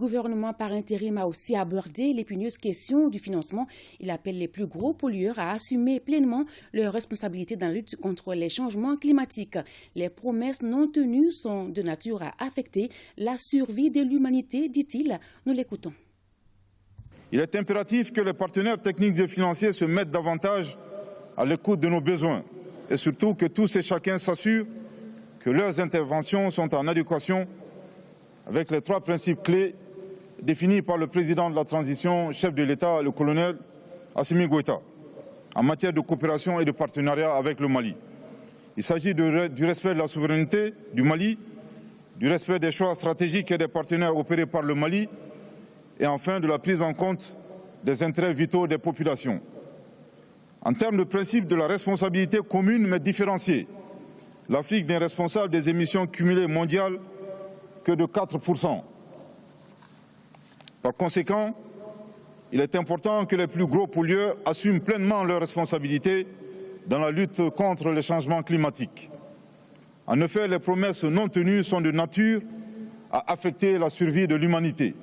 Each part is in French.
gouvernement par intérim a aussi abordé l'épineuse question du financement. Il appelle les plus gros pollueurs à assumer pleinement leurs responsabilités dans la lutte contre les changements climatiques. Les promesses non tenues sont de nature à affecter la survie de l'humanité, dit-il. Nous l'écoutons. Il est impératif que les partenaires techniques et financiers se mettent davantage à l'écoute de nos besoins et surtout que tous et chacun s'assurent que leurs interventions sont en adéquation avec les 3 principes clés définis par le président de la transition, chef de l'État, le colonel Assimi Goïta, en matière de coopération et de partenariat avec le Mali. Il s'agit du respect de la souveraineté du Mali, du respect des choix stratégiques et des partenaires opérés par le Mali, et enfin de la prise en compte des intérêts vitaux des populations. En termes de principe de la responsabilité commune mais différenciée, l'Afrique n'est responsable des émissions cumulées mondiales que de 4%. Par conséquent, il est important que les plus gros pollueurs assument pleinement leurs responsabilités dans la lutte contre les changements climatiques. En effet, les promesses non tenues sont de nature à affecter la survie de l'humanité.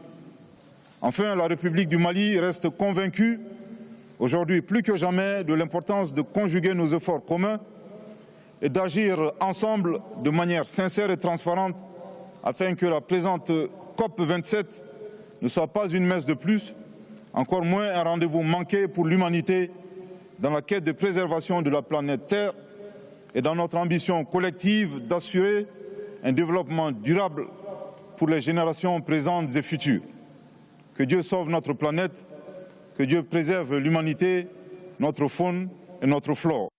Enfin, la République du Mali reste convaincue, aujourd'hui plus que jamais, de l'importance de conjuguer nos efforts communs et d'agir ensemble de manière sincère et transparente afin que la présente COP27 ne soit pas une messe de plus, encore moins un rendez-vous manqué pour l'humanité dans la quête de préservation de la planète Terre et dans notre ambition collective d'assurer un développement durable pour les générations présentes et futures. Que Dieu sauve notre planète, que Dieu préserve l'humanité, notre faune et notre flore.